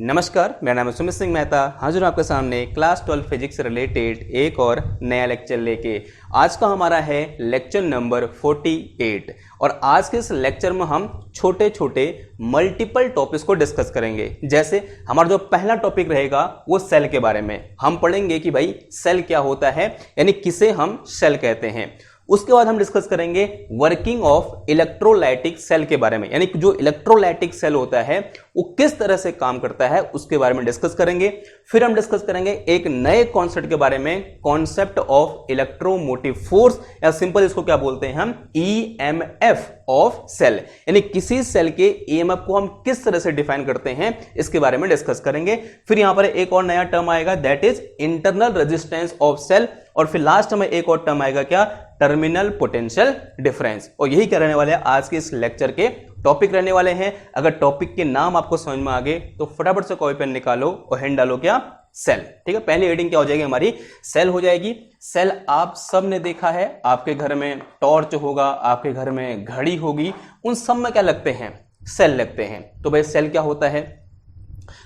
नमस्कार, मेरा नाम है सुमित सिंह मेहता। हाजिर हूँ आपके सामने क्लास 12 फिजिक्स से रिलेटेड एक और नया लेक्चर लेके। आज का हमारा है लेक्चर नंबर 48 और आज के इस लेक्चर में हम छोटे छोटे मल्टीपल टॉपिक्स को डिस्कस करेंगे। जैसे हमारा जो पहला टॉपिक रहेगा वो सेल के बारे में। हम पढ़ेंगे कि भाई सेल क्या होता है, यानी किसे हम सेल कहते हैं। उसके बाद हम डिस्कस करेंगे वर्किंग ऑफ इलेक्ट्रोलाइटिक सेल के बारे में, यानी जो इलेक्ट्रोलाइटिक सेल होता है वो किस तरह से काम करता है उसके बारे में डिस्कस करेंगे। फिर हम डिस्कस करेंगे एक नए कॉन्सेप्ट के बारे में, कॉन्सेप्ट ऑफ इलेक्ट्रोमोटिव फोर्स, या सिंपल इसको क्या बोलते हैं हम, ईएमएफ ऑफ सेल, यानी किसी सेल के ईएमएफ को हम किस तरह से डिफाइन करते हैं इसके बारे में डिस्कस करेंगे। फिर यहां पर एक और नया टर्म आएगा, that is internal resistance of cell, और फिर लास्ट में एक और टर्म आएगा क्या, टर्मिनल पोटेंशियल डिफरेंस। और यही क्या रहने वाले हैं आज के इस लेक्चर के टॉपिक रहने वाले हैं। अगर टॉपिक के नाम आपको समझ में आ गए तो फटाफट से कॉपी पेन निकालो और हेड डालो क्या, सेल। ठीक है, पहली हेडिंग क्या हो जाएगी हमारी, सेल हो जाएगी। सेल आप सब ने देखा है, आपके घर में टॉर्च होगा, आपके घर में घड़ी होगी, उन सब में क्या लगते हैं, सेल लगते हैं। तो भाई सेल क्या होता है,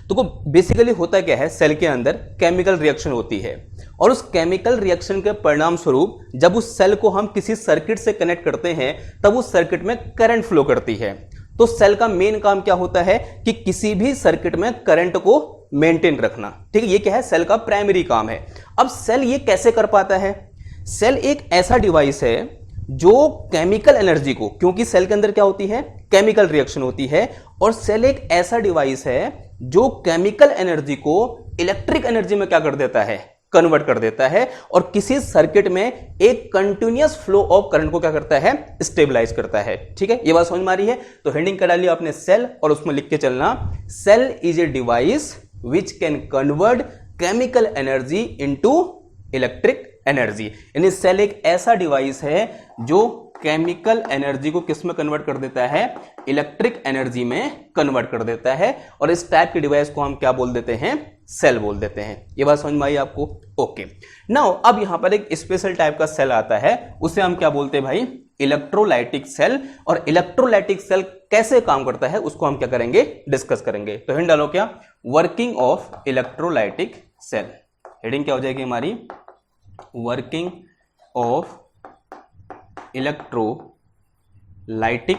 तो बेसिकली होता क्या है, सेल के अंदर केमिकल रिएक्शन होती है और उस केमिकल रिएक्शन के परिणाम स्वरूप जब उस सेल को हम किसी सर्किट से कनेक्ट करते हैं तब उस सर्किट में करंट फ्लो करती है। तो सेल का मेन काम क्या होता है कि किसी भी सर्किट में करंट को मेंटेन रखना। ठीक है, ये क्या है, सेल का प्राइमरी काम है। अब सेल ये कैसे कर पाता है, सेल एक ऐसा डिवाइस है जो केमिकल एनर्जी को, क्योंकि सेल के अंदर क्या होती है, केमिकल रिएक्शन होती है, और सेल एक ऐसा डिवाइस है जो केमिकल एनर्जी को इलेक्ट्रिक एनर्जी में क्या कर देता है, कन्वर्ट कर देता है, और किसी सर्किट में एक कंटिन्यूअस फ्लो ऑफ करंट को क्या करता है, स्टेबलाइज करता है। ठीक है, ये बात समझ में आ रही है। तो हेडिंग कर डालिए आपने सेल और उसमें लिख के चलना, cell is a device which can convert chemical energy into electric energy, यानी सेल एक ऐसा डिवाइस है जो केमिकल एनर्जी को किस में कन्वर्ट कर देता है, इलेक्ट्रिक एनर्जी में कन्वर्ट कर देता है, और इस टाइप के डिवाइस को हम क्या बोल देते हैं, सेल बोल देते हैं। ये बात समझ में आई आपको? ओके, नाउ अब यहां पर एक स्पेशल टाइप का सेल आता है, उसे हम क्या बोलते हैं भाई, इलेक्ट्रोलाइटिक सेल। और इलेक्ट्रोलाइटिक सेल कैसे काम करता है उसको हम क्या करेंगे, डिस्कस करेंगे। तो हेडिंग डालो क्या, working of electrolytic cell. Heading क्या हो जाएगी हमारी, वर्किंग ऑफ इलेक्ट्रोलाइटिक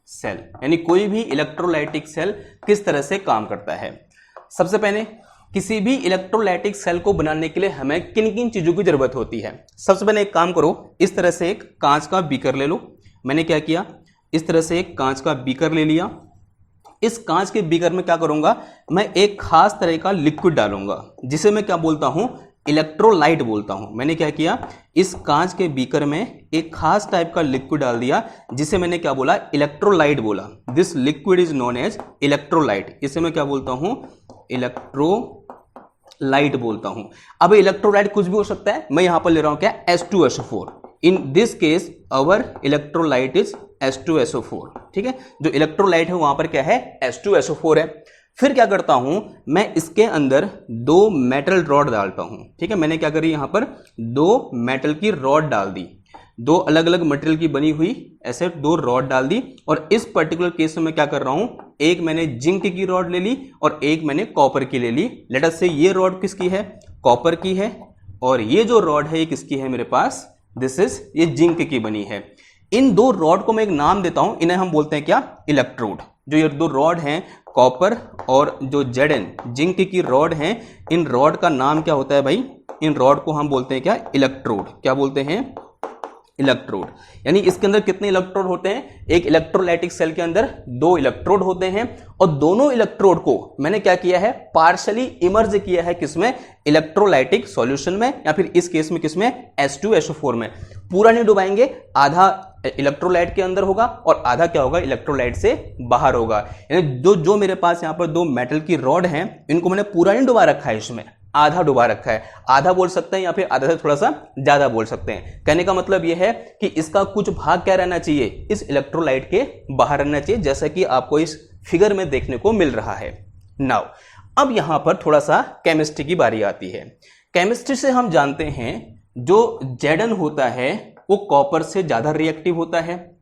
सेल, यानी कोई भी इलेक्ट्रोलाइटिक सेल किस तरह से काम करता है। सबसे पहले किसी भी इलेक्ट्रोलाइटिक सेल को बनाने के लिए हमें किन किन चीजों की जरूरत होती है। सबसे पहले एक काम करो, इस तरह से एक कांच का बीकर ले लो। मैंने क्या किया, इस तरह से एक कांच का बीकर ले लिया। इस कांच के बीकर में क्या करूंगा, मैं एक खास तरह का लिक्विड डालूंगा जिसे मैं क्या बोलता हूं, इलेक्ट्रोलाइट बोलता हूं। मैंने क्या किया, इस कांच के बीकर में एक खास टाइप का लिक्विड डाल दिया जिसे मैंने क्या बोला, इलेक्ट्रोलाइट बोला। This liquid is known as electrolyte. इसे मैं क्या बोलता हूं, इलेक्ट्रोलाइट बोलता हूं। अब इलेक्ट्रोलाइट कुछ भी हो सकता है, मैं यहां पर ले रहा हूं क्या, H2SO4। In this case our electrolyte is H2SO4। ठीक है, जो इलेक्ट्रोलाइट है वहां पर क्या है, H2SO4 है। फिर क्या करता हूं, मैं इसके अंदर दो मेटल रॉड डालता हूं। ठीक है, मैंने क्या करी, यहां पर दो मेटल की रॉड डाल दी, दो अलग अलग मटेरियल की बनी हुई ऐसे दो रॉड डाल दी। और इस पर्टिकुलर केस में मैं क्या कर रहा हूं, एक मैंने जिंक की रॉड ले ली और एक मैंने कॉपर की ले ली। लेट अस से ये रॉड किसकी है, कॉपर की है, और ये जो रॉड है ये किसकी है मेरे पास, दिस इज, ये जिंक की बनी है। इन दो रॉड को मैं एक नाम देता हूं, इन्हें हम बोलते हैं क्या, इलेक्ट्रोड। जो ये दो रॉड हैं, कॉपर और जो Zn जिंक की रॉड हैं, इन रॉड का नाम क्या होता है भाई, इन रॉड को हम बोलते हैं क्या, इलेक्ट्रोड। क्या बोलते हैं, इलेक्ट्रोड। यानी इसके अंदर कितने इलेक्ट्रोड होते हैं, एक इलेक्ट्रोलाइटिक सेल के अंदर दो इलेक्ट्रोड होते हैं, और दोनों इलेक्ट्रोड को मैंने क्या किया है, पार्शियली इमर्ज किया है किसमें, इलेक्ट्रोलाइटिक सॉल्यूशन में, या फिर इस केस में किसमें, H2SO4 में। पूरा नहीं डुबाएंगे, आधा इलेक्ट्रोलाइट के अंदर होगा और आधा क्या होगा, इलेक्ट्रोलाइट से बाहर होगा। यानी जो मेरे पास यहाँ पर दो मेटल की रॉड हैं, इनको मैंने पूरा नहीं डुबा रखा है, इसमें आधा डुबा रखा है। आधा बोल सकते हैं या फिर आधा से थोड़ा सा ज्यादा बोल सकते हैं। कहने का मतलब यह है कि इसका कुछ भाग क्या रहना चाहिए, इस इलेक्ट्रोलाइट के बाहर रहना चाहिए, जैसा कि आपको इस फिगर में देखने को मिल रहा है। नाउ अब यहां पर थोड़ा सा केमिस्ट्री की बारी आती है। केमिस्ट्री से हम जानते हैं जो Zn होता है वो कॉपर से ज्यादा रिएक्टिव होता है,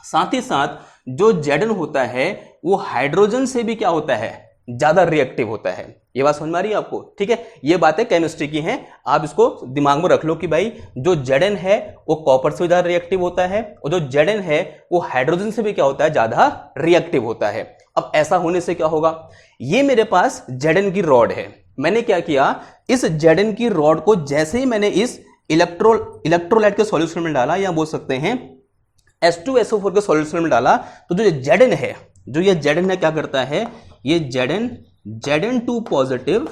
साथ ही साथ जो Zn होता है वो हाइड्रोजन से भी क्या होता है, ज्यादा रिएक्टिव होता है। ये बात समझ में आ रही है आपको? ठीक है, ये बातें केमिस्ट्री की हैं, आप इसको दिमाग में रख लो कि भाई जो Zn है वो कॉपर से ज्यादा रिएक्टिव होता है और जो Zn है वो हाइड्रोजन से भी क्या होता है, ज्यादा रिएक्टिव होता है। अब ऐसा होने से क्या होगा, ये मेरे पास Zn की रॉड है, मैंने क्या किया, इस Zn की रॉड को जैसे ही मैंने इस इलेक्ट्रोलाइट के सॉल्यूशन में डाला, या बोल सकते हैं H2SO4 के सॉल्यूशन में डाला, तो जो Zn है, जो ये Zn है क्या करता है, ये Zn2 पॉजिटिव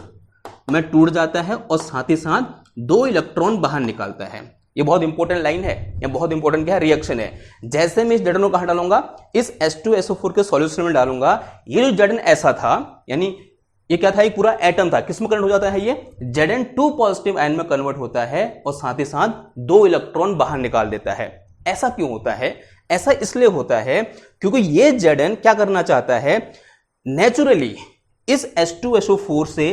में टूट जाता है और साथ ही साथ 2 इलेक्ट्रॉन बाहर निकालता है। ये बहुत इंपॉर्टेंट लाइन है, या बहुत इंपॉर्टेंट क्या है, रिएक्शन है। जैसे मैं इस Zn को कहां डालूंगा, इस H2SO4 के सॉल्यूशन में डालूंगा, ये जो Zn ऐसा था, यानी ये क्या था, एक पूरा एटम था, किसमें कन्वर्ट हो जाता है, ये Zn2 पॉजिटिव आयन में कन्वर्ट होता है और साथ ही साथ 2 इलेक्ट्रॉन बाहर निकाल देता है। ऐसा क्यों होता है? ऐसा इसलिए होता है क्योंकि ये Zn क्या करना चाहता है, नेचुरली इस H2SO4 से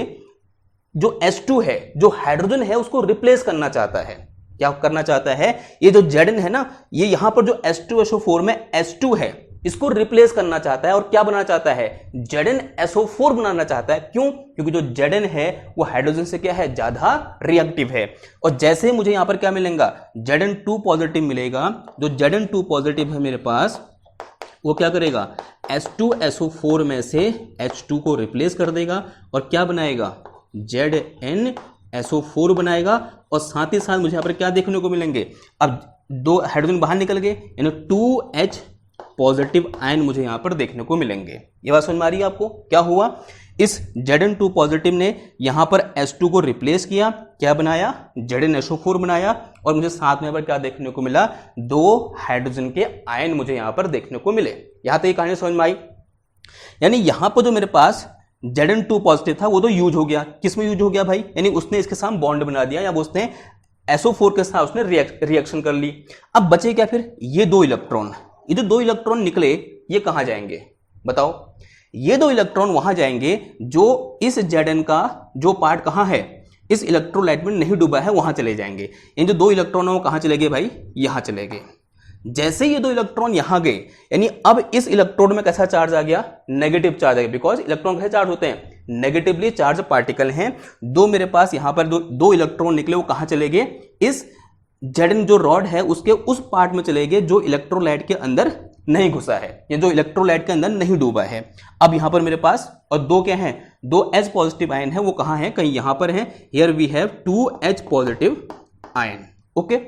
जो H2 है, जो हाइड्रोजन है, उसको रिप्लेस करना चाहता है। क्या करना चाहता है, ये जो Zn है ना, ये यहां पर जो H2SO4 में H2 है, इसको रिप्लेस करना चाहता है और क्या बनाना चाहता है, ZnSO4 बनाना चाहता है। क्यों? क्योंकि जो Zn है वो हाइड्रोजन से क्या है, ज्यादा रिएक्टिव है। और जैसे मुझे यहां पर क्या मिलेगा, Zn2 पॉजिटिव मिलेगा, जो Zn2 पॉजिटिव है मेरे पास, वो क्या करेगा, H2SO4 में से H2 को रिप्लेस कर देगा और क्या बनाएगा, ZnSO4 बनाएगा। और साथ ही साथ मुझे यहाँ पर क्या देखने को मिलेंगे, अब 2 हाइड्रोजन बाहर निकल गए, यानी 2H पॉजिटिव आयन मुझे यहाँ पर देखने को मिलेंगे। ये बात समझ में आ रही है आपको? क्या हुआ, इस Zn2 पॉजिटिव ने यहाँ पर H2 को रिप्लेस किया, क्या बनाया, ZnSO4 बनाया, और मुझे साथ में पर क्या देखने को मिला, 2 हाइड्रोजन के आयन मुझे यहाँ पर देखने को मिले। यहाँ तक ये कहानी समझ में आई? यानी यहाँ पर जो मेरे पास Zn2 पॉजिटिव था वो तो यूज हो गया, किसमें यूज हो गया भाई, यानी उसने इसके साथ बॉन्ड बना दिया, या बोलते हैं SO4 के साथ उसने रिएक्शन कर ली। अब बचे क्या फिर, ये 2 इलेक्ट्रॉन, ये जो 2 इलेक्ट्रॉन निकले ये कहां जाएंगे बताओ, ये 2 इलेक्ट्रॉन वहां जाएंगे जो इस Zn का जो पार्ट कहां है, इस इलेक्ट्रोलाइट में नहीं डूबा है, वहां चले जाएंगे। इन जो 2 इलेक्ट्रॉन है वो कहां चले गए भाई, यहां चले गए। जैसे ये 2 इलेक्ट्रॉन यहां गए, यानी अब इस इलेक्ट्रोड में कैसा चार्ज आ गया, नेगेटिव चार्ज आ गया, बिकॉज इलेक्ट्रॉन कैसे चार्ज होते हैं, नेगेटिवली चार्ज पार्टिकल हैं। 2 मेरे पास यहां पर 2 इलेक्ट्रॉन निकले, वो कहां चले गए, इस Zn जो रॉड है उसके उस पार्ट में चले गए जो इलेक्ट्रोलाइट के अंदर नहीं घुसा है, या जो इलेक्ट्रोलाइट के अंदर नहीं डूबा है। अब यहां पर मेरे पास और 2 क्या हैं, 2 H पॉजिटिव आयन है, वो कहां है, कहीं यहां पर है, here we have 2 H positive ion. Okay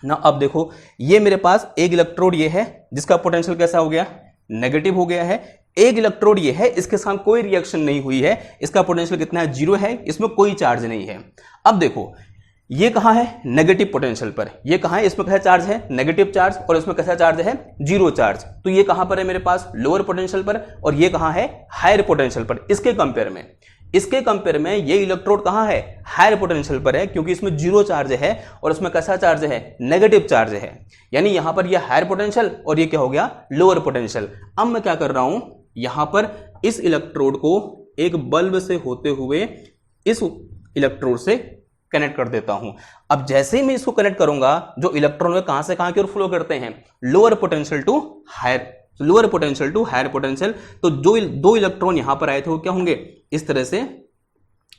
ना, अब देखो ये मेरे पास एक इलेक्ट्रोड ये है जिसका पोटेंशियल कैसा हो गया, नेगेटिव हो गया है। एक इलेक्ट्रोड ये है, इसके साथ कोई रिएक्शन नहीं हुई है, इसका पोटेंशियल कितना है, 0 है, इसमें कोई चार्ज नहीं है। अब देखो ये कहां है, नेगेटिव पोटेंशियल पर, ये कहां है, इसमें कैसा चार्ज है, नेगेटिव चार्ज, और इसमें कैसा चार्ज है, 0 चार्ज। तो ये कहां पर है मेरे पास, लोअर पोटेंशियल पर, और ये कहां है, हायर पोटेंशियल पर। इसके कंपेयर में ये इलेक्ट्रोड कहां है, हायर पोटेंशियल पर है, क्योंकि इसमें 0 चार्ज है और इसमें कैसा चार्ज है, नेगेटिव चार्ज है। यानी यहां पर ये हायर पोटेंशियल और ये क्या हो गया, लोअर पोटेंशियल। अब मैं क्या कर रहा हूं, यहां पर इस इलेक्ट्रोड को एक बल्ब से होते हुए इस इलेक्ट्रोड से कनेक्ट कर देता हूं। अब जैसे ही मैं इसको कनेक्ट करूंगा, जो इलेक्ट्रॉन वे कहां से कहां की ओर फ्लो करते हैं, lower potential to higher potential. तो जो 2 इलेक्ट्रॉन यहां पर आए थे वो क्या होंगे, इस तरह से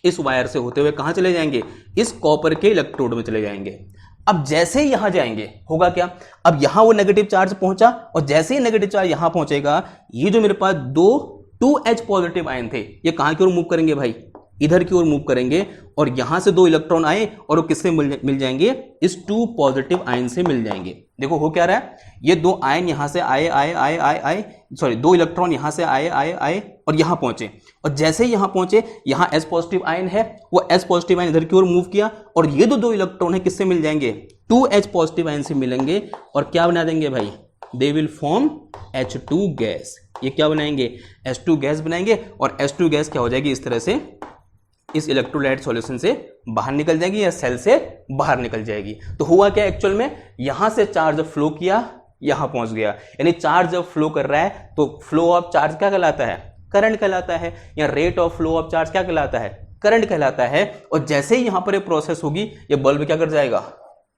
इस वायर से होते हुए कहां चले जाएंगे, इस कॉपर के इलेक्ट्रोड में चले जाएंगे। अब जैसे ही यहां जाएंगे होगा क्या, अब यहां वो नेगेटिव चार्ज पहुंचा, और जैसे ही नेगेटिव चार्ज यहां पहुंचेगा, ये जो मेरे पास 2 H पॉजिटिव आयन थे ये कहां की ओर मूव करेंगे भाई, इधर की ओर मूव करेंगे, और यहां से 2 इलेक्ट्रॉन आए और वो किससे मिल जाएंगे, इस 2 पॉजिटिव आयन से मिल जाएंगे। देखो हो क्या रहा है, ये 2 आयन यहां से आए, सॉरी 2 इलेक्ट्रॉन यहां से आए और यहां पहुंचे, और जैसे ही यहां पहुंचे, यहां H पॉजिटिव आयन है, वो H पॉजिटिव आयन इधर की ओर मूव किया, और ये 2 इलेक्ट्रॉन है किससे मिल जाएंगे, 2 H पॉजिटिव आयन से मिलेंगे, और क्या बना देंगे भाई, they will form H2 gas. ये क्या बनाएंगे, H2 गैस बनाएंगे, और H2 गैस क्या हो जाएगी, इस तरह से इस इलेक्ट्रोलाइट सॉल्यूशन से बाहर निकल जाएगी, या सेल से बाहर निकल जाएगी। तो हुआ क्या एक्चुअल में, यहां से चार्ज फ्लो किया, यहां पहुंच गया, यानी चार्ज जब फ्लो कर रहा है तो फ्लो ऑफ चार्ज क्या कहलाता है, करंट कहलाता है, या rate of flow of charge क्या कहलाता है, करंट कहलाता है। और जैसे ही यहां पर ये प्रोसेस होगी, ये बल्ब क्या कर जाएगा,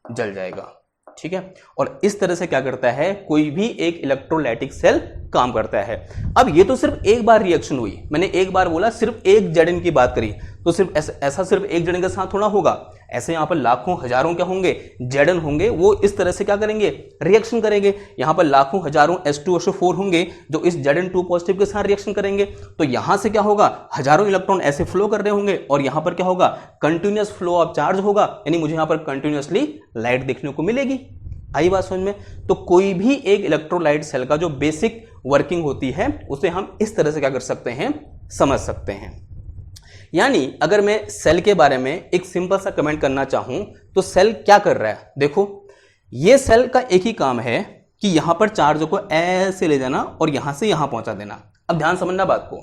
जल जाएगा। ठीक है। और इस तरह से क्या करता है, कोई भी एक इलेक्ट्रोलाइटिक सेल काम करता है। अब ये तो सिर्फ एक बार रिएक्शन हुई, मैंने एक बार बोला, सिर्फ एक जड़न की बात करी, तो सिर्फ ऐसा सिर्फ एक जड़न के साथ थोड़ा होगा, ऐसे यहां पर लाखों हजारों क्या होंगे, जड़न होंगे, वो इस तरह से क्या करेंगे, रिएक्शन करेंगे। यहां पर लाखों हजारों H2SO4 होंगे जो इस जड़न 2 पॉजिटिव के साथ रिएक्शन करेंगे, तो यहां से क्या होगा, हजारों इलेक्ट्रॉन ऐसे फ्लो कर रहे होंगे और यहां पर क्या होगा, कंटिन्यूअस फ्लो ऑफ चार्ज होगा, यानी मुझे यहां पर कंटिन्यूअसली लाइट देखने को मिलेगी। आई बात समझ में? तो कोई भी एक इलेक्ट्रोलाइट सेल का जो बेसिक वर्किंग होती है उसे हम इस तरह से क्या कर सकते हैं, समझ सकते हैं। यानी अगर मैं सेल के बारे में एक सिंपल सा कमेंट करना चाहूं तो सेल क्या कर रहा है, देखो ये सेल का एक ही काम है कि यहां पर चार्ज को ऐसे ले जाना और यहां से यहां पहुंचा देना। अब ध्यान समझना बात को,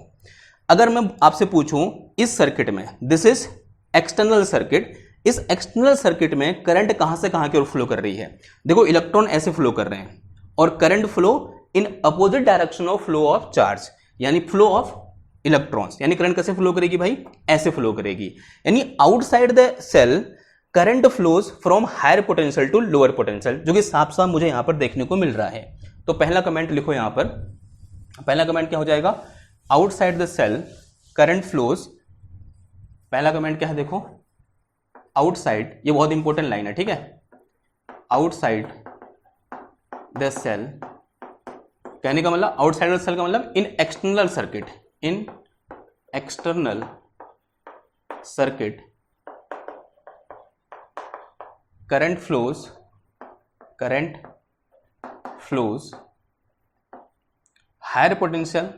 अगर मैं आपसे पूछूं इस सर्किट में, दिस इज एक्सटर्नल सर्किट, इस एक्सटर्नल सर्किट में करंट कहां से कहां की ओर फ्लो कर रही है, देखो इलेक्ट्रॉन ऐसे फ्लो कर रहे हैं और current flow in opposite direction of flow of charge, यानी फ्लो ऑफ इलेक्ट्रॉन्स, यानी करंट कैसे फ्लो करेगी भाई, ऐसे फ्लो करेगी। यानी outside the cell current flows from higher potential to lower potential, जो कि साफ साफ मुझे यहां पर देखने को मिल रहा है। तो पहला कमेंट लिखो यहां पर, पहला कमेंट क्या हो जाएगा, outside the cell current flows, पहला कमेंट क्या है देखो, आउटसाइड, ये बहुत इंपॉर्टेंट लाइन है, ठीक है, आउटसाइड द सेल, कहने का मतलब आउटसाइड द सेल का मतलब in external circuit, in external circuit current flows higher potential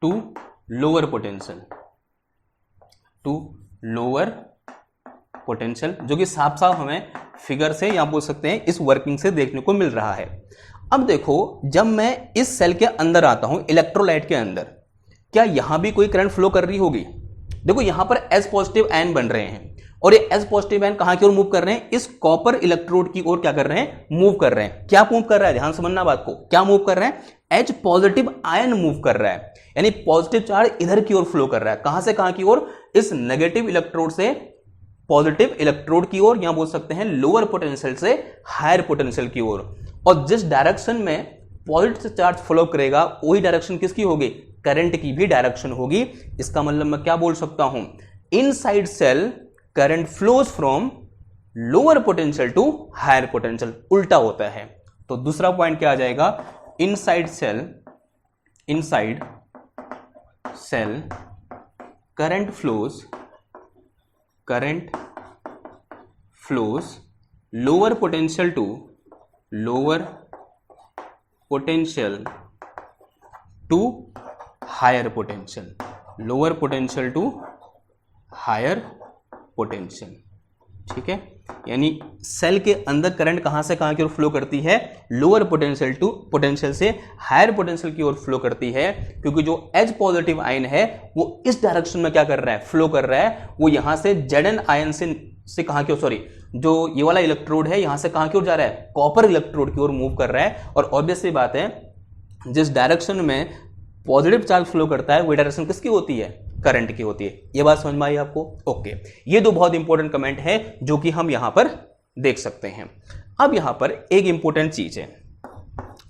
to lower potential, जो कि साफ साफ हमें फिगर से या बोल सकते हैं इस वर्किंग से देखने को मिल रहा है। अब देखो जब मैं इस सेल के अंदर आता हूं, इलेक्ट्रोलाइट के अंदर, क्या यहां भी कोई करंट फ्लो कर रही होगी, देखो यहां पर H पॉजिटिव आयन बन रहे हैं और ये H पॉजिटिव आयन कहां की ओर मूव कर रहे हैं, इस कॉपर इलेक्ट्रोड की ओर क्या कर रहे हैं, मूव कर रहे हैं। क्या मूव कर रहा है, ध्यान समझना बात को, क्या मूव कर रहे हैं, H पॉजिटिव आयन मूव कर रहा है, यानी पॉजिटिव चार्ज इधर की ओर फ्लो कर रहा है, कहां से कहां की ओर, इस नेगेटिव इलेक्ट्रोड से पॉजिटिव इलेक्ट्रोड की ओर, यहां बोल सकते हैं लोअर पोटेंशियल से हायर पोटेंशियल की ओर। और जिस डायरेक्शन में पॉजिटिव चार्ज फ्लो करेगा वही डायरेक्शन किसकी होगी, करंट की भी डायरेक्शन होगी। इसका मतलब मैं क्या बोल सकता हूं, inside cell current flows from lower potential to higher potential, उल्टा होता है। तो दूसरा पॉइंट क्या आ जाएगा, inside cell current flows lower potential to higher potential, ठीक है। यानी सेल के अंदर करंट कहां से कहां की ओर फ्लो करती है, लोअर पोटेंशियल से हायर पोटेंशियल की ओर फ्लो करती है, क्योंकि जो H पॉजिटिव आयन है वो इस डायरेक्शन में क्या कर रहा है, फ्लो कर रहा है। वो यहां से Zn आयन से कहां की ओर, सॉरी जो ये वाला इलेक्ट्रोड है यहां से कहां की ओर जा रहा है, कॉपर इलेक्ट्रोड की ओर मूव कर रहा है। और ऑब्वियस सी बात है जिस डायरेक्शन में पॉजिटिव चार्ज फ्लो करता है वही डायरेक्शन किसकी होती है, करंट की होती है। ये बात समझ में आई आपको? ओके, ये दो बहुत इंपॉर्टेंट कमेंट है जो कि हम यहां पर देख सकते हैं। अब यहां पर एक इंपॉर्टेंट चीज है,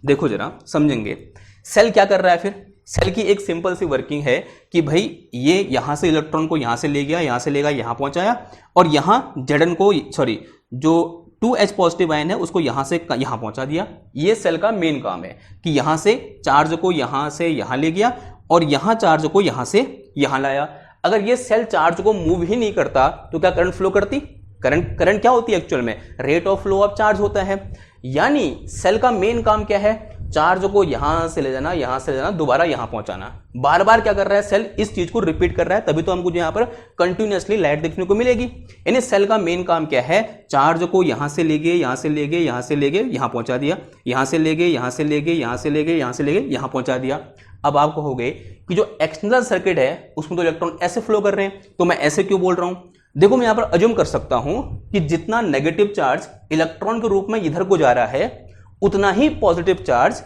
देखो जरा समझेंगे। सेल क्या कर रहा है फिर, सेल की एक सिंपल सी वर्किंग है कि भाई ये यहां से इलेक्ट्रॉन को यहां से ले गया, यहां से लेगा, यहां पहुंचाया, और यहां Zn को, सॉरी जो 2H पॉजिटिव आयन है उसको यहां से यहां पहुंचा दिया। ये सेल का मेन काम है कि यहां से चार्ज को यहां से यहां ले गया और यहां चार्ज को यहां से यहां लाया। अगर ये सेल चार्ज को मूव ही नहीं करता तो क्या करंट फ्लो करती? करंट क्या होती है एक्चुअल में, rate of flow of charge होता है। यानी सेल का मेन काम क्या है, चार्ज को यहां से ले जाना, यहां से ले जाना, दोबारा यहां पहुंचाना। बार बार क्या कर रहा है सेल, इस चीज को रिपीट कर रहा है, तभी तो हमको यहां पर कंटिन्यूअसली लाइट देखने को मिलेगी। यानी सेल का मेन काम क्या है, चार्ज को यहां से ले गए, यहां से ले गए, यहां से ले गए, यहां पहुंचा दिया, यहां से ले गए, यहां से ले गए, यहां से ले गए, यहां से ले गए, यहां पहुंचा दिया। अब आप कहोगे कि जो एक्सटर्नल सर्किट है उसमें तो इलेक्ट्रॉन ऐसे फ्लो कर रहे हैं, तो मैं ऐसे क्यों बोल रहा हूं? देखो मैं यहां पर अज्यूम कर सकता हूं कि जितना नेगेटिव चार्ज इलेक्ट्रॉन के रूप में इधर को जा रहा है उतना ही पॉजिटिव चार्ज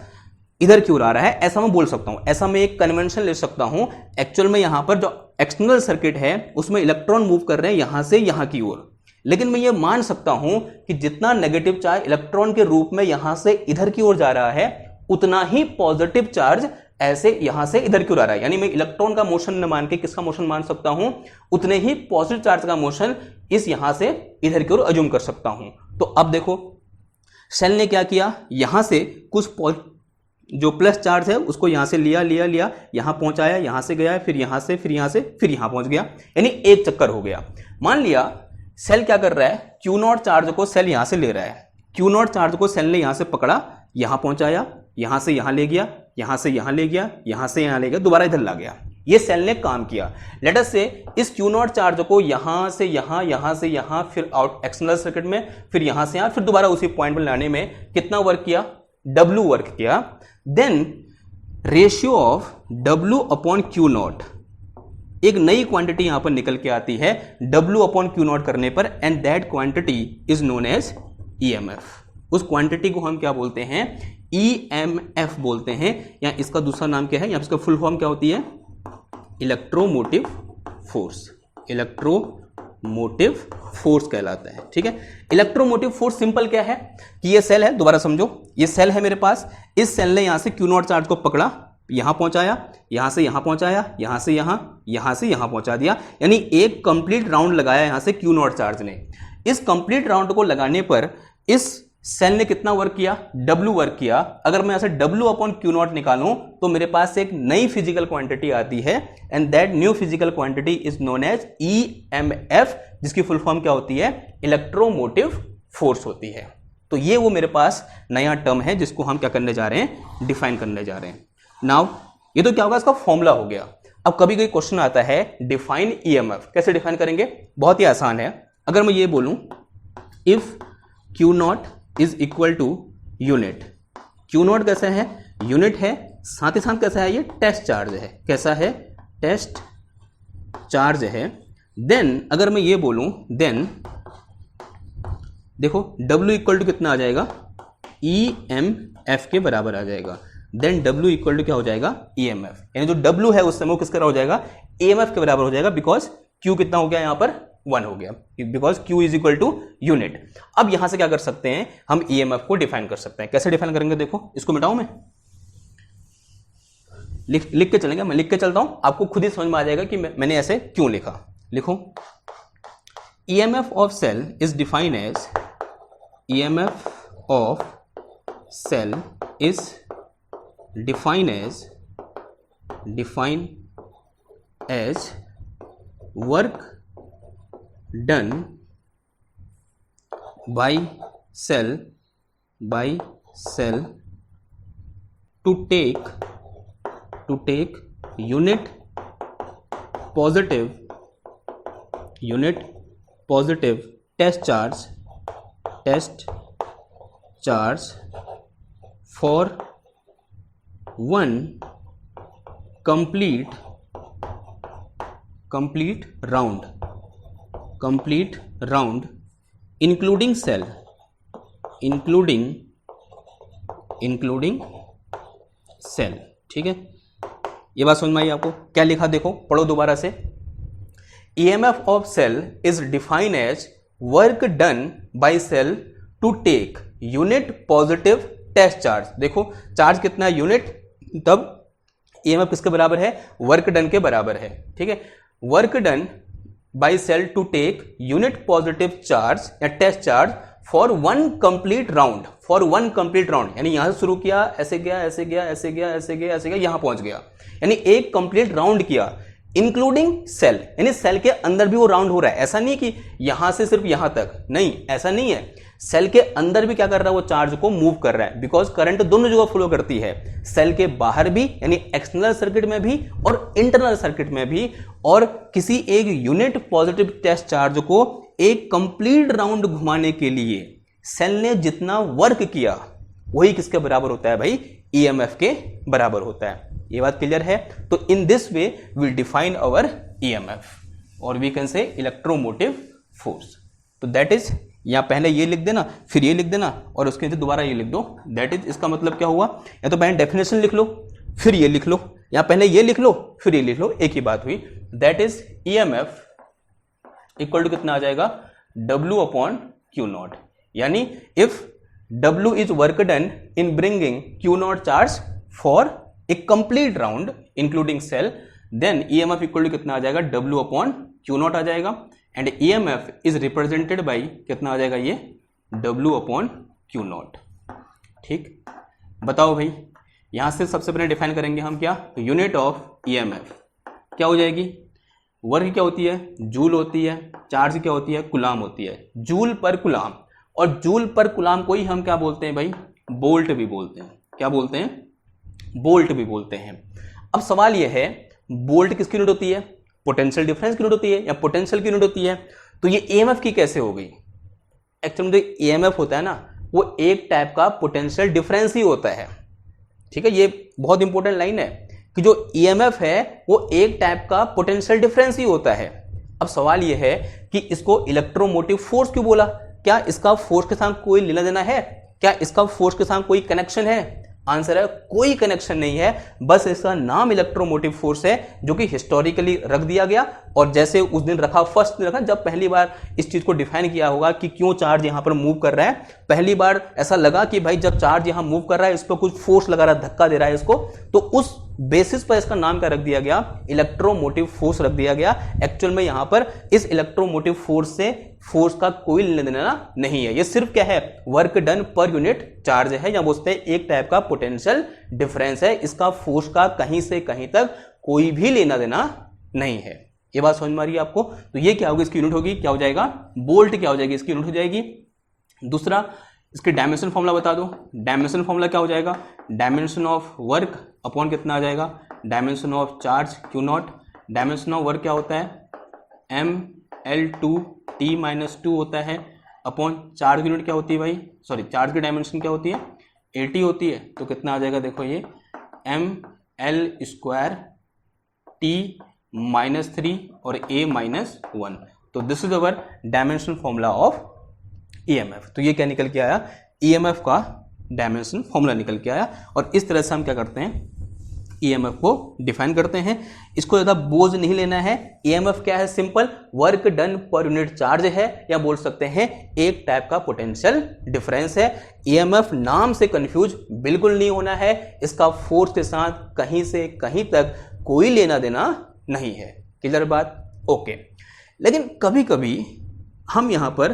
इधर क्यों आ रहा है, ऐसा मैं बोल सकता हूं। ऐसा मैं एक कन्वेंशन ले सकता हूं। एक्चुअल में यहां पर जो एक्सटर्नल सर्किट है उसमें इलेक्ट्रॉन मूव कर रहे हैं यहां से यहां की ओर, लेकिन मैं ये मान सकता हूं कि जितना नेगेटिव चार्ज इलेक्ट्रॉन के रूप में यहां से इधर की ओर जा रहा है उतना ही पॉजिटिव चार्ज ऐसे यहां से इधर की ओर आ रहा है। यानी मैं इलेक्ट्रॉन का मोशन न मान के किसका मोशन मान सकता हूं, उतने ही पॉजिटिव चार्ज का मोशन इस यहां से इधर की ओर अज्यूम कर सकता हूं। तो अब देखो सेल ने क्या किया, यहां से कुछ जो प्लस चार्ज है उसको यहां से लिया यहां पहुंचाया, यहां से गया, फिर यहां से फिर यहां से फिर यहां पहुंच गया, यानी एक चक्कर हो गया। मान लिया सेल क्या कर रहा है, क्यू नॉट चार्ज को सेल यहां से ले रहा है, क्यू नॉट चार्ज को सेल ने यहां से पकड़ा, यहां पहुंचाया, यहां से यहां ले गया, यहां से यहां ले गया, यहां से यहां ले गया, दोबारा इधर ला गया। ये सेल ने काम किया। लेट अस से इस क्यू नॉट चार्ज को यहां से यहां, यहां से यहां, फिर आउट एक्सटर्नल सर्किट में, फिर यहां से यहां, फिर दोबारा उसी पॉइंट पर लाने में कितना वर्क किया, W वर्क किया। Then ratio of W upon Q naught, एक नई क्वांटिटी यहां पर निकल के आती है W अपॉन क्यू नॉट करने पर, and that quantity is known as EMF। उस क्वांटिटी को हम क्या बोलते हैं, EMF बोलते हैं, या इसका दूसरा नाम क्या है, या इसका फुल फॉर्म क्या होती है, इलेक्ट्रोमोटिव फोर्स। इलेक्ट्रोमोटिव फोर्स कहलाता है। ठीक है, इलेक्ट्रोमोटिव फोर्स सिंपल क्या है कि ये सेल है, दोबारा समझो, ये सेल है मेरे पास, इस सेल ने यहां से क्यू नॉट चार्ज को पकड़ा, यहां पहुंचाया, यहां से यहां पहुंचाया, यहां से यहां, यहां से यहां पहुंचा दिया, यानी एक कंप्लीट राउंड लगाया यहां से क्यू नॉट चार्ज ने। इस कंप्लीट राउंड को लगाने पर इस सेल ने कितना वर्क किया, W वर्क किया। अगर मैं यहां से W अपॉन क्यू नॉट निकालूं तो मेरे पास एक नई फिजिकल क्वांटिटी आती है, and that new physical quantity is known as EMF, जिसकी फुल फॉर्म क्या होती है, इलेक्ट्रोमोटिव फोर्स होती है। तो ये वो मेरे पास नया टर्म है जिसको हम क्या करने जा रहे हैं, डिफाइन करने जा रहे हैं। नाउ ये तो क्या होगा, इसका फॉर्मूला हो गया। अब कभी कोई क्वेश्चन आता है डिफाइन EMF, कैसे डिफाइन करेंगे, बहुत ही आसान है। अगर मैं ये बोलूं if Q naught is equal to unit, Q naught कैसा है, यूनिट है, साथ ही साथ कैसा है, ये टेस्ट चार्ज है, कैसा है, टेस्ट चार्ज है। देन अगर मैं ये बोलूं, देन देखो W इक्वल टू कितना आ जाएगा, EMF के बराबर आ जाएगा। देन W इक्वल टू क्या हो जाएगा, EMF, यानी जो W है उस समय वो किसका हो जाएगा, EMF के बराबर हो जाएगा, बिकॉज Q कितना हो गया यहां पर, 1 हो गया, because Q is equal to unit. अब यहां से क्या कर सकते हैं, हम EMF को डिफाइन कर सकते हैं। कैसे डिफाइन करेंगे, देखो इसको मिटाऊं मैं, लिख के चलेंगे, मैं लिख के चलता हूं, आपको खुद ही समझ में आ जाएगा कि मैंने ऐसे क्यों लिखा। लिखो EMF of cell is defined as, EMF of cell is defined as work done by cell to take unit positive test charge for one complete round including cell, ठीक है। ये बात समझ में आई आपको, क्या लिखा देखो, पढ़ो दोबारा से। EMF of cell is defined as work done by cell to take unit positive test charge. देखो चार्ज कितना है, यूनिट, तब EMF किसके बराबर है, वर्क डन के बराबर है। ठीक है, work done by cell to take unit positive charge या test charge for one complete round, यानी यहां से शुरू किया, ऐसे गया, ऐसे गया, ऐसे गया, ऐसे गया, ऐसे गया, यहां पहुंच गया, यानी एक कंप्लीट राउंड किया, इंक्लूडिंग सेल, यानी सेल के अंदर भी वो राउंड हो रहा है। ऐसा नहीं कि यहां से सिर्फ यहां तक, नहीं, ऐसा नहीं है, सेल के अंदर भी क्या कर रहा है, वो चार्ज को मूव कर रहा है, बिकॉज करंट दोनों जगह फ्लो करती है, सेल के बाहर भी यानी एक्सटर्नल सर्किट में भी और इंटरनल सर्किट में भी। और किसी एक यूनिट पॉजिटिव टेस्ट चार्ज को एक कंप्लीट राउंड घुमाने के लिए सेल ने जितना वर्क किया वही किसके बराबर होता है भाई, EMF के बराबर होता है। ये बात क्लियर है। तो in this way we define our EMF और we can say electromotive force. तो दैट इज, या पहले ये लिख देना, फिर ये लिख देना, और उसके नीचे दोबारा ये लिख दो, दैट इज। इसका मतलब क्या हुआ, या तो पहले डेफिनेशन लिख लो, फिर ये लिख लो, या पहले ये लिख लो फिर ये लिख लो, एक ही बात हुई। That is EMF equal to कितना आ जाएगा, W अपॉन Q नॉट। यानी if W is work done in bringing Q naught charge for a complete round including cell, then EMF equal to कितना आ जाएगा, W अपॉन Q नॉट आ जाएगा। And EMF is represented by कितना आ जाएगा, ये W अपॉन Q नॉट। ठीक, बताओ भाई, यहां से सबसे पहले डिफाइन करेंगे हम क्या, तो यूनिट ऑफ EMF क्या हो जाएगी, वर्क क्या होती है, जूल होती है, चार्ज क्या होती है, कुलाम होती है, जूल पर कुलाम। और जूल पर कुलाम को ही हम क्या बोलते हैं भाई, बोल्ट भी बोलते हैं। क्या बोलते हैं, बोल्ट भी बोलते हैं। अब सवाल यह है, बोल्ट किसकी यूनिट होती है, पोटेंशियल डिफरेंस की यूनिट होती है या पोटेंशियल की यूनिट होती है, तो ये EMF की कैसे हो गई। एक्चुअली जो EMF होता है ना, वो एक टाइप का पोटेंशियल डिफरेंस ही होता है। ठीक है, ये बहुत इंपॉर्टेंट लाइन है कि जो EMF है वो एक टाइप का पोटेंशियल डिफरेंस ही होता है। अब सवाल यह है कि इसको इलेक्ट्रोमोटिव फोर्स क्यों बोला, क्या इसका फोर्स के साथ कोई लेना देना है, क्या इसका फोर्स के साथ कोई कनेक्शन है। आंसर है कोई कनेक्शन नहीं है, बस इसका नाम इलेक्ट्रोमोटिव फोर्स है जो कि हिस्टोरिकली रख दिया गया। और जैसे उस दिन रखा, फर्स्ट दिन रखा जब पहली बार इस चीज को डिफाइन किया होगा कि क्यों चार्ज यहां पर मूव कर रहा है, पहली बार ऐसा लगा कि भाई जब चार्ज यहां मूव कर रहा है इस पर कुछ फोर्स लगा रहा है, धक्का दे रहा है इसको, तो उस बेसिस पर इसका नाम क्या रख दिया गया, इलेक्ट्रोमोटिव फोर्स रख दिया गया। एक्चुअल में यहां पर इस इलेक्ट्रोमोटिव फोर्स से फोर्स का कोई लेना देना नहीं है, ये सिर्फ क्या है, work done per unit charge है, या बोलते हैं एक टाइप का पोटेंशियल डिफरेंस है। इसका फोर्स का कहीं से कहीं तक कोई भी लेना देना नहीं है। ये बात समझ में आ रही है आपको। तो ये क्या होगी, इसकी यूनिट होगी, क्या हो जाएगा, बोल्ट क्या हो जाएगी, इसकी यूनिट हो जाएगी। दूसरा, इसके डायमेंशन फॉर्मूला बता दो। डायमेंशन फॉर्मूला क्या हो जाएगा, डायमेंशन ऑफ वर्क अपॉन कितना आ जाएगा, dimension of charge Q not. Dimension of work क्या होता है, ML2T-2 होता है, अपॉन चार्ज की यूनिट क्या होती है भाई, सॉरी चार्ज की डायमेंशन क्या होती है, AT होती है। तो कितना आ जाएगा, देखो ये ML² T-3 और A-1। तो this is our dimension formula of EMF। तो ये क्या निकल के आया, EMF का डायमेंशन फॉर्मूला निकल के आया। और इस तरह से हम क्या करते हैं, EMF को डिफाइन करते हैं। इसको ज़्यादा बोझ नहीं लेना है। EMF क्या है, simple work done per unit charge है, या बोल सकते हैं एक टाइप का पोटेंशियल डिफरेंस है। EMF नाम से कंफ्यूज बिल्कुल नहीं होना है, इसका फोर्स के साथ कहीं से कहीं तक कोई लेना देना नहीं है। क्लियर बात, ओके। लेकिन कभी कभी हम यहां पर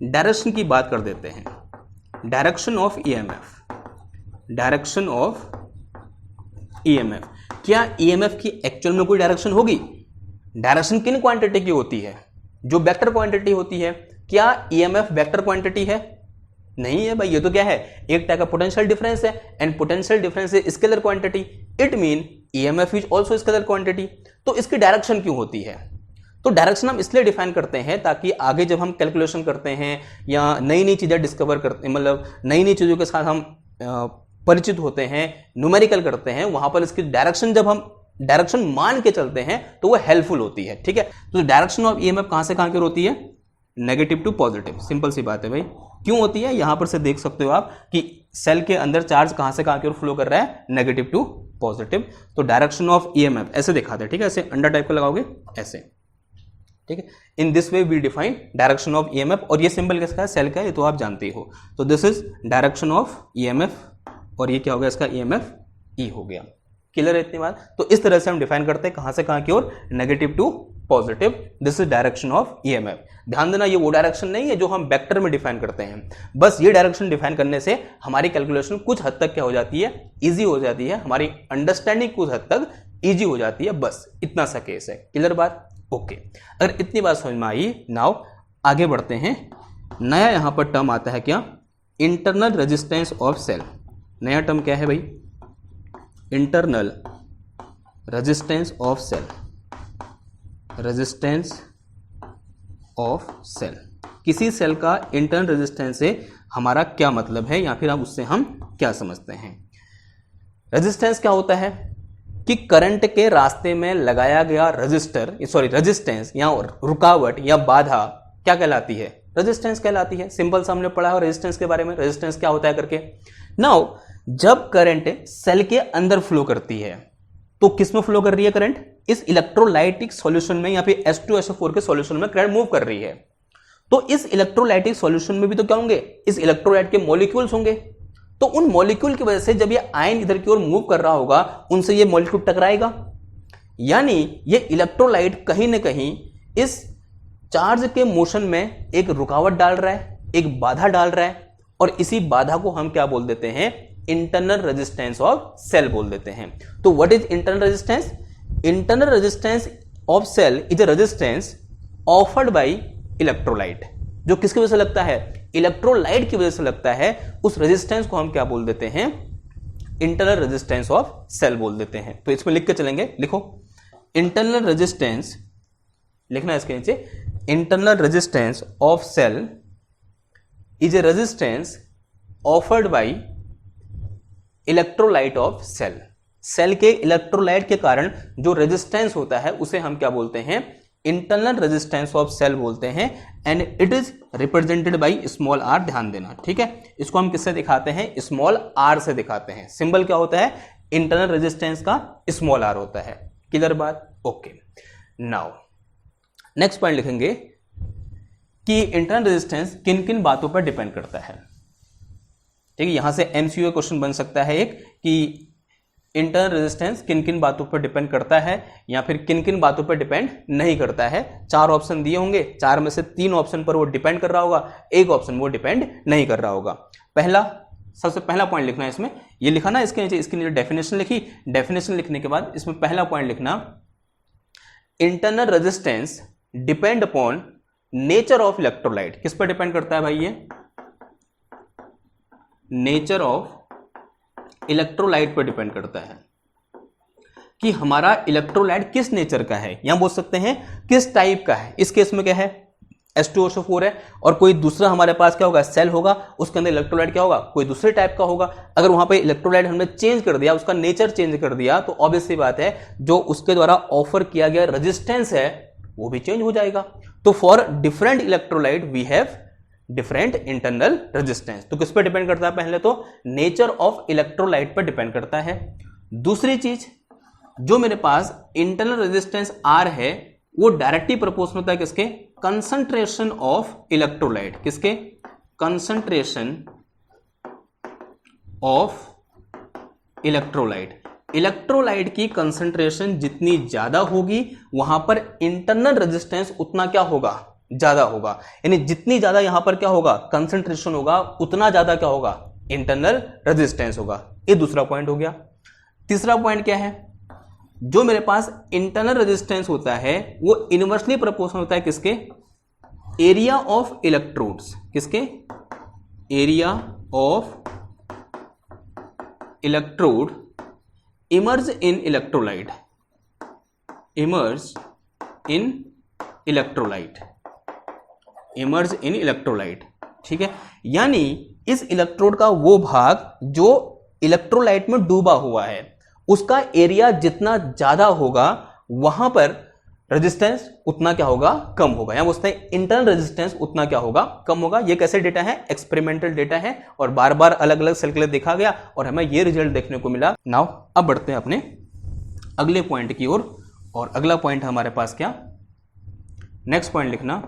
डायरेक्शन की बात कर देते हैं, direction of EMF, direction of EMF। क्या EMF की एक्चुअल में कोई डायरेक्शन होगी, डायरेक्शन किन क्वांटिटी की होती है, जो वेक्टर क्वांटिटी होती है। क्या EMF वेक्टर क्वांटिटी है, नहीं है भाई, ये तो क्या है, एक टाइप का पोटेंशियल डिफरेंस है, and potential difference is scalar quantity, it mean EMF is also scalar quantity. तो इसकी डायरेक्शन क्यों होती है, तो डायरेक्शन हम इसलिए डिफाइन करते हैं ताकि आगे जब हम कैलकुलेशन करते हैं या नई नई चीज़ें डिस्कवर करते हैं, मतलब नई नई चीज़ों के साथ हम परिचित होते हैं, न्यूमेरिकल करते हैं, वहां पर इसकी डायरेक्शन जब हम डायरेक्शन मान के चलते हैं तो वो हेल्पफुल होती है। ठीक है, तो डायरेक्शन ऑफ EMF कहां से कहां की होती है, नेगेटिव टू पॉजिटिव। सिंपल सी बात है भाई, क्यों होती है, यहां पर से देख सकते हो आप कि सेल के अंदर चार्ज कहां से कहां की ओर फ्लो कर रहा है, नेगेटिव टू पॉजिटिव। तो डायरेक्शन ऑफ EMF ऐसे दिखाते हैं, ठीक है, ऐसे अंडर टाइप का लगाओगे ऐसे, ठीक है। In this way we define direction of EMF। और ये सिंबल किसका है, सेल का है, ये तो आप जानते ही हो। तो this is direction of EMF, और ये क्या हो गया, इसका EMF E हो गया। क्लियर है इतनी बात। तो इस तरह से हम डिफाइन करते हैं कहां से कहां की ओर, negative to positive. This is direction of EMF। ध्यान देना, ये वो डायरेक्शन नहीं है जो हम वेक्टर में डिफाइन करते हैं। बस ये डायरेक्शन डिफाइन करने से हमारी कैलकुलेशन कुछ हद तक क्या हो जाती है, इजी हो जाती है, हमारी अंडरस्टैंडिंग कुछ हद तक इजी हो जाती है। बस इतना सा केस है। क्लियर बात, ओके। अगर इतनी बात समझ में आई, नाउ आगे बढ़ते हैं। नया यहां पर टर्म आता है क्या, इंटरनल रेजिस्टेंस ऑफ सेल। नया टर्म क्या है भाई, internal resistance of cell, resistance of cell. किसी सेल का इंटरनल रेजिस्टेंस से हमारा क्या मतलब है, या फिर अब उससे हम क्या समझते हैं। रेजिस्टेंस क्या होता है कि करंट के रास्ते में लगाया गया रेजिस्टेंस या रुकावट या बाधा क्या कहलाती है, रेजिस्टेंस कहलाती है। सिंपल सा हमने पढ़ा है रेजिस्टेंस के बारे में, रेजिस्टेंस क्या होता है करके। नाउ जब करंट सेल के अंदर फ्लो करती है, तो किस में फ्लो कर रही है करंट? इस इलेक्ट्रोलाइटिक सॉल्यूशन में, या फिर H2SO4 के सॉल्यूशन में करंट मूव कर रही है। तो इस इलेक्ट्रोलाइटिक सॉल्यूशन में भी तो क्या होंगे? इस इलेक्ट्रोलाइट के मॉलिक्यूल्स होंगे। तो उन मॉलिक्यूल की वजह से जब ये आयन इधर की ओर मूव कर रहा होगा, उनसे ये मॉलिक्यूल टकराएगा, यानी ये इलेक्ट्रोलाइट कहीं ना कहीं इस चार्ज के मोशन में एक रुकावट डाल रहा है, एक बाधा डाल रहा है, और इसी बाधा को हम क्या बोल देते हैं? इंटरनल रेजिस्टेंस ऑफ सेल बोल देते हैं। तो what is internal resistance? Internal resistance of cell is a resistance offered by electrolyte. जो किसकी वजह से लगता है? इलेक्ट्रोलाइट की वजह से लगता है। उस रेजिस्टेंस को हम क्या बोल देते हैं? इंटरनल रेजिस्टेंस ऑफ सेल बोल देते हैं। तो इसमें लिख के चलेंगे, लिखो इंटरनल रेजिस्टेंस, लिखना है इसके नीचे, internal resistance of cell is a resistance offered by electrolyte of cell. Cell के इलेक्ट्रोलाइट के कारण जो रेजिस्टेंस होता है उसे हम क्या बोलते हैं? इंटरनल रेजिस्टेंस ऑफ सेल बोलते हैं। And it is represented by small R. ध्यान देना, ठीक है। इसको हम किससे दिखाते हैं? स्मॉल आर से दिखाते हैं। सिंबल क्या होता है? इंटरनल रेजिस्टेंस का स्मॉल आर होता है। क्लियर बात? ओके। नाउ नेक्स्ट पॉइंट लिखेंगे कि इंटरनल रेजिस्टेंस किन किन बातों पर डिपेंड करता है। ठीक है, यहां से एमसीक्यू क्वेश्चन बन सकता है एक कि इंटरनल रेजिस्टेंस किन किन बातों पर डिपेंड करता है, या फिर किन किन बातों पर डिपेंड नहीं करता है। 4 ऑप्शन दिए होंगे, 4 में से 3 ऑप्शन पर वो डिपेंड कर रहा होगा, एक ऑप्शन वो डिपेंड नहीं कर रहा होगा। सबसे पहला पॉइंट लिखना है इसमें, ये लिखा ना इसके नीचे डेफिनेशन लिखी। डेफिनेशन लिखने के बाद इसमें पहला पॉइंट लिखना, internal resistance depend upon nature of electrolyte. किस पर डिपेंड करता है भाई? ये नेचर ऑफ इलेक्ट्रोलाइट पर डिपेंड करता है कि हमारा इलेक्ट्रोलाइट किस नेचर का है, या बोल सकते हैं किस टाइप का है। इस केस में क्या है? H2SO4 है, और कोई दूसरा हमारे पास क्या होगा? सेल होगा, उसके अंदर इलेक्ट्रोलाइट क्या होगा? कोई दूसरे टाइप का होगा। अगर वहां पे इलेक्ट्रोलाइट हमने चेंज कर दिया, उसका नेचर चेंज कर दिया, तो ऑब्वियस सी बात है जो उसके द्वारा ऑफर किया गया रेजिस्टेंस है वो भी चेंज हो जाएगा। तो for different electrolyte we have different internal resistance. तो किस पर डिपेंड करता है? पहले तो नेचर ऑफ इलेक्ट्रोलाइट पर डिपेंड करता है। दूसरी चीज, जो मेरे पास इंटरनल रेजिस्टेंस आर है वो डायरेक्टली प्रोपोर्शनल होता है किसके? Concentration of electrolyte. किसके? Concentration of electrolyte. इलेक्ट्रोलाइट की कंसंट्रेशन जितनी ज्यादा होगी वहां पर इंटरनल रेजिस्टेंस उतना क्या होगा? ज्यादा होगा। यानी जितनी ज्यादा यहां पर क्या होगा? कंसंट्रेशन होगा, उतना ज्यादा क्या होगा? इंटरनल रेजिस्टेंस होगा। ये दूसरा पॉइंट हो गया। तीसरा पॉइंट क्या है? जो मेरे पास इंटरनल रेजिस्टेंस होता है वो इनवर्सली प्रोपोर्शनल होता है किसके? Area of electrodes. किसके? Area of electrode immerse in electrolyte. Immerse in electrolyte. Immerse in electrolyte. ठीक है, यानी इस इलेक्ट्रोड का वो भाग जो इलेक्ट्रोलाइट में डूबा हुआ है उसका एरिया जितना ज्यादा होगा वहां पर रेजिस्टेंस उतना क्या होगा? कम होगा। या बोलते हैं इंटरनल रेजिस्टेंस उतना क्या होगा? कम होगा। ये कैसे डेटा है? एक्सपेरिमेंटल डेटा है और बार बार अलग अलग सेल के लिए देखा गया और हमें ये रिजल्ट देखने को मिला। नाउ अब बढ़ते हैं अपने अगले पॉइंट की ओर। और अगला पॉइंट हमारे पास क्या? नेक्स्ट पॉइंट लिखना,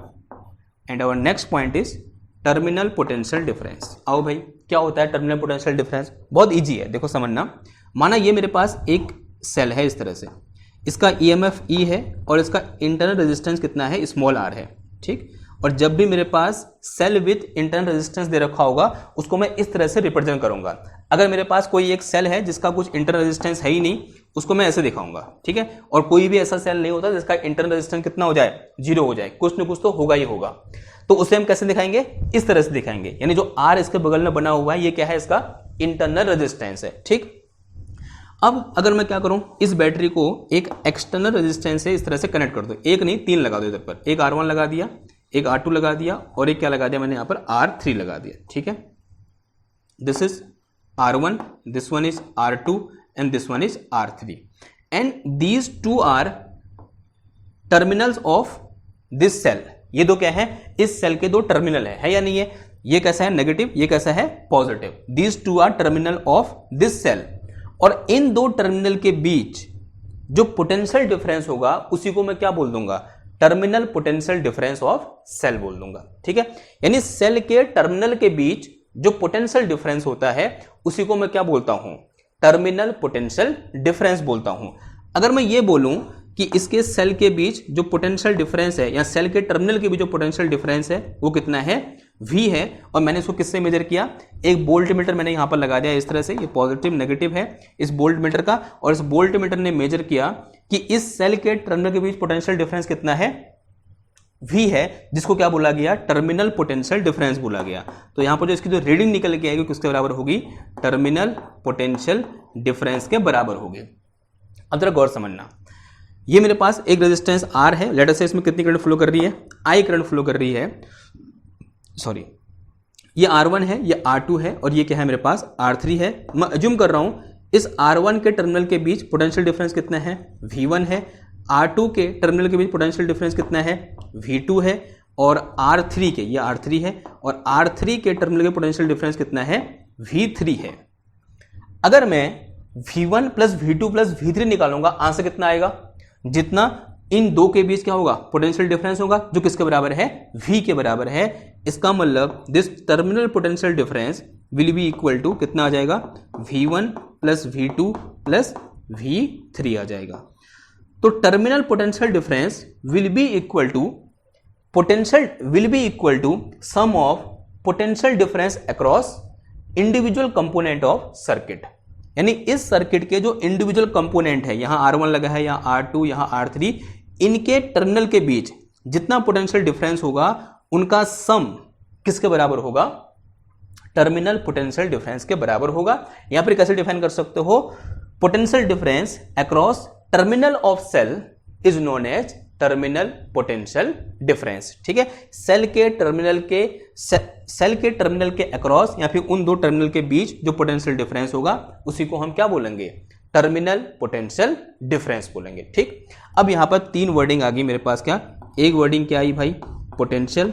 and our next point is terminal potential difference. आओ भाई, क्या होता है टर्मिनल पोटेंशियल डिफरेंस? बहुत इजी है, देखो समझना। माना ये मेरे पास एक सेल है इस तरह से, इसका EMF E है और इसका इंटरनल रेजिस्टेंस कितना है? स्मॉल r है। ठीक, और जब भी मेरे पास सेल विथ इंटरनल रेजिस्टेंस दे रखा होगा उसको मैं इस तरह से रिप्रेजेंट करूंगा। अगर मेरे पास कोई एक सेल है जिसका कुछ इंटरनल रेजिस्टेंस है ही नहीं, उसको मैं ऐसे दिखाऊंगा। ठीक है, और कोई भी ऐसा सेल नहीं होता जिसका इंटरनल रेजिस्टेंस कितना हो जाए? 0 हो जाए। कुछ न कुछ तो होगा ही होगा। तो उसे हम कैसे दिखाएंगे? इस तरह से दिखाएंगे। यानी जो R इसके बगल में बना हुआ है ये क्या है? इसका इंटरनल रेजिस्टेंस है। ठीक, अब अगर मैं क्या करूं, इस बैटरी को एक एक्सटर्नल रेजिस्टेंस से इस तरह से कनेक्ट कर दो। एक नहीं 3 लगा दो इधर पर। एक R1 लगा दिया, एक R2 लगा दिया और एक क्या लगा दिया मैंने यहां पर? R3 लगा दिया। ठीक है, this is R1, this one is R2 and this one is R3 and these 2 are terminals of this cell. ये दो क्या है? इस सेल के 2 टर्मिनल है या नहीं है? ये कैसा है? नेगेटिव, ये कैसा है? Positive. These 2 are terminal of this cell. और इन 2 टर्मिनल के बीच जो पोटेंशियल डिफरेंस होगा उसी को मैं क्या बोल दूंगा, terminal potential difference of cell बोल दूंगा। ठीक है, यानी सेल के टर्मिनल के बीच जो पोटेंशियल डिफरेंस होता है उसी को मैं क्या बोलता हूं, टर्मिनल पोटेंशियल डिफरेंस बोलता हूं। अगर मैं ये बोलूं कि इसके सेल के बीच जो पोटेंशियल डिफरेंस है या सेल के टर्मिनल के बीच जो पोटेंशियल डिफरेंस है वो कितना है, V है, और मैंने इसको किससे मेजर किया, एक वोल्ट मीटर मैंने यहां पर लगा दिया इस तरह से, ये पॉजिटिव नेगेटिव है इस वोल्ट मीटर का, और इस वोल्ट मीटर ने मेजर किया कि इस सेल के टर्मिनल के बीच पोटेंशियल डिफरेंस कितना है, V है, जिसको क्या बोला गया, टर्मिनल पोटेंशियल डिफरेंस बोला गया। तो यहां पर जो इसकी जो रीडिंग निकल के आएगी किसके बराबर होगी, टर्मिनल पोटेंशियल डिफरेंस के बराबर होगी। अब जरा गौर समझना, ये मेरे पास एक रेजिस्टेंस R है, लेट अस से इसमें कितनी करंट फ्लो कर रही है, I करंट फ्लो कर रही है, सॉरी ये R1 है, ये R2 है, और ये क्या है मेरे पास R3 है। मैं अज्यूम कर रहा हूं इस R1 के टर्मिनल के बीच पोटेंशियल डिफरेंस कितना है, V1 है, R2 के टर्मिनल के बीच पोटेंशियल डिफरेंस कितना है, V2 है, और R3 के, ये R3 है, और R3 के टर्मिनल के पोटेंशियल डिफरेंस कितना है, V3 है। अगर मैं V1 plus V2 plus V3 निकालूंगा, आंसर कितना आएगा, जितना इन दो के बीच क्या होगा, पोटेंशियल डिफरेंस होगा, जो किसके बराबर है, V के बराबर है। इसका मतलब this terminal potential difference will be equal to कितना आ जाएगा, V1 plus V2 plus V3 आ जाएगा। तो terminal potential difference will be equal to sum of potential difference across individual component of circuit. यानी इस सर्किट के जो इंडिविजुअल कंपोनेंट है, यहां R1 लगा है, यहां R2, यहां R3, इनके टर्मिनल के बीच जितना पोटेंशियल डिफरेंस होगा उनका सम किसके बराबर होगा, टर्मिनल पोटेंशियल डिफरेंस के बराबर होगा। यहां पर कैसे डिफाइन कर सकते हो, potential difference across terminal of cell is known as terminal potential difference. ठीक है, सेल के टर्मिनल के अक्रॉस या फिर उन दो टर्मिनल के बीच जो पोटेंशियल डिफरेंस होगा उसी को हम क्या बोलेंगे, टर्मिनल पोटेंशियल डिफरेंस बोलेंगे। ठीक, अब यहां पर तीन वर्डिंग आ गई मेरे पास, क्या एक वर्डिंग क्या आई भाई, पोटेंशियल,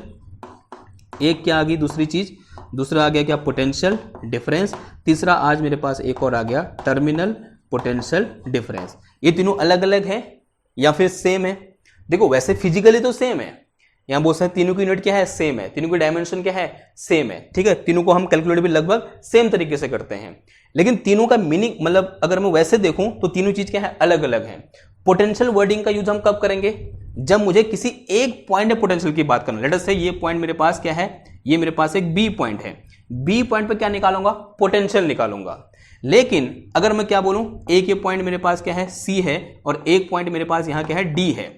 एक क्या आ गई दूसरी चीज, दूसरा आ गया क्या, पोटेंशियल डिफरेंस, तीसरा आज मेरे पास एक और आ गया टर्मिनल पोटेंशियल डिफरेंस। ये तीनों अलग अलग है या फिर सेम है, देखो वैसे फिजिकली तो सेम है, यहां बोल सकते हैं तीनों की यूनिट क्या है, सेम है, तीनों की डायमेंशन क्या है, सेम है। ठीक है, तीनों को हम कैलकुलेट भी लगभग सेम तरीके से करते हैं, लेकिन तीनों का मीनिंग मतलब अगर मैं वैसे देखूं तो तीनों चीज क्या है, अलग अलग है। पोटेंशियल वर्डिंग का यूज हम कब करेंगे, जब मुझे किसी एक पॉइंट में पोटेंशियल की बात करना, लेट अस से ये पॉइंट मेरे पास क्या है, ये मेरे पास एक बी पॉइंट है, बी पॉइंट पे क्या निकालूंगा, पोटेंशियल निकालूंगा। लेकिन अगर मैं क्या बोलूं, एक ये पॉइंट मेरे पास क्या है, सी है, और एक पॉइंट मेरे पास यहां क्या है, डी है।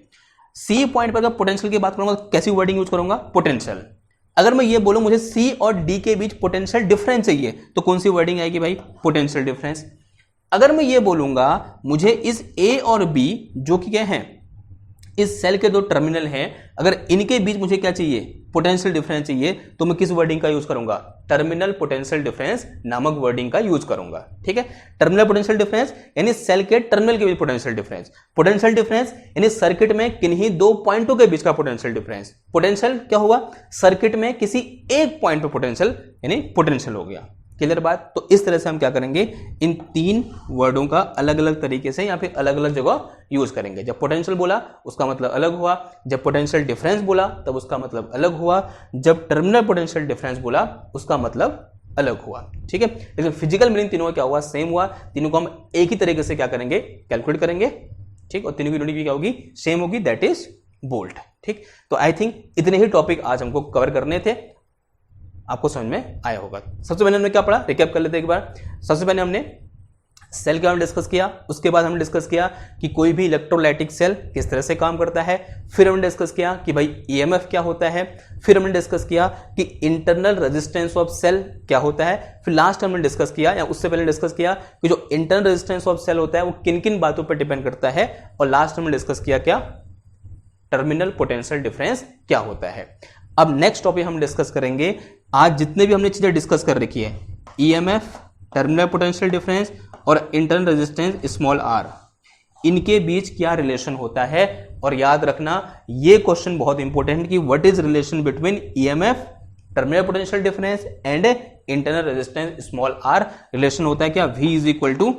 सी पॉइंट पर अगर पोटेंशियल की बात करूंगा तो कैसी वर्डिंग यूज करूंगा, पोटेंशियल। अगर मैं ये बोलूं मुझे सी और डी के बीच पोटेंशियल डिफरेंस चाहिए तो कौन सी वर्डिंग आएगी भाई, पोटेंशियल डिफरेंस। अगर मैं ये बोलूंगा मुझे इस ए और बी जो कि क्या है, इस सेल के दो टर्मिनल हैं, अगर इनके बीच मुझे क्या चाहिए, पोटेंशियल डिफरेंस चाहिए, तो मैं किस वर्डिंग का यूज करूंगा, टर्मिनल पोटेंशियल डिफरेंस नामक वर्डिंग का यूज करूंगा। ठीक है, टर्मिनल पोटेंशियल डिफरेंस यानी सेल के टर्मिनल के बीच पोटेंशियल डिफरेंस, पोटेंशियल डिफरेंस यानी सर्किट में किन्हीं दो पॉइंटों के बीच का पोटेंशियल डिफरेंस। पोटेंशियल क्या हुआ, सर्किट में किसी एक पॉइंट पर पोटेंशियल यानी पोटेंशियल हो गया। क्लियर बात। तो इस तरह से हम क्या करेंगे, इन तीन वर्डों का अलग अलग तरीके से या फिर अलग अलग जगह यूज करेंगे। जब पोटेंशियल बोला उसका मतलब अलग हुआ, जब पोटेंशियल डिफरेंस बोला तब उसका मतलब अलग हुआ, जब टर्मिनल पोटेंशियल डिफरेंस बोला उसका मतलब अलग हुआ। ठीक है, लेकिन फिजिकल मीनिंग तीनों का क्या हुआ, सेम हुआ। तीनों को हम एक ही तरीके से क्या करेंगे, कैलकुलेट करेंगे। ठीक, और तीनों की यूनिट क्या होगी, सेम होगी, दैट इज वोल्ट। ठीक, तो आई थिंक इतने ही टॉपिक आज हमको कवर करने थे, आपको समझ में आया होगा। सबसे पहले हमने क्या पढ़ा, रिकैप कर लेते हैं एक बार। सबसे पहले हमने सेल के बारे में डिस्कस किया, उसके बाद हमने डिस्कस किया कि कोई भी इलेक्ट्रोलाइटिक सेल किस तरह से काम करता है, फिर हमने डिस्कस किया कि भाई ईएमएफ क्या होता है, फिर हमने डिस्कस किया कि इंटरनल रेजिस्टेंस ऑफ सेल क्या होता है, फिर लास्ट हमने डिस्कस किया या उससे पहले डिस्कस किया कि जो इंटरनल रेजिस्टेंस ऑफ सेल होता है वो किन किन बातों पर डिपेंड करता है, और लास्ट हमने डिस्कस किया क्या, टर्मिनल पोटेंशियल डिफरेंस क्या होता है। अब नेक्स्ट टॉपिक हम डिस्कस करेंगे, आज जितने भी हमने चीजें डिस्कस कर रखी है, ईएमएफ, टर्मिनल पोटेंशियल डिफरेंस और इंटरनल रेजिस्टेंस स्मॉल आर, इनके बीच क्या रिलेशन होता है। और याद रखना ये क्वेश्चन बहुत इंपॉर्टेंट है कि what is relation between EMF, terminal potential difference and internal resistance small R. Relation होता है क्या, V is equal to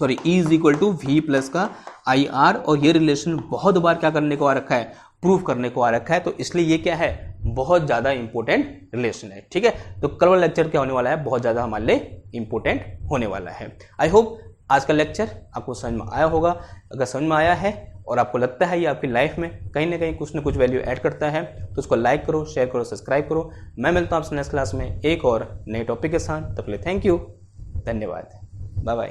sorry E is equal to V plus का आई आर, और ये रिलेशन बहुत बार क्या करने को आ रखा है, प्रूव करने को आ रखा है, तो इसलिए ये क्या है, बहुत ज़्यादा इंपॉर्टेंट रिलेशन है। ठीक है, तो कल वाला लेक्चर क्या होने वाला है, बहुत ज़्यादा हमारे लिए इंपॉर्टेंट होने वाला है। आई होप आज का लेक्चर आपको समझ में आया होगा। अगर समझ में आया है और आपको लगता है ये आपकी लाइफ में कहीं ना कहीं कुछ ना कुछ वैल्यू ऐड करता है, तो उसको लाइक करो, शेयर करो, सब्सक्राइब करो। मैं मिलता हूँ आपसे नेक्स्ट क्लास में एक और नए टॉपिक के साथ। तब तक के लिए थैंक यू, धन्यवाद, बाय बाय।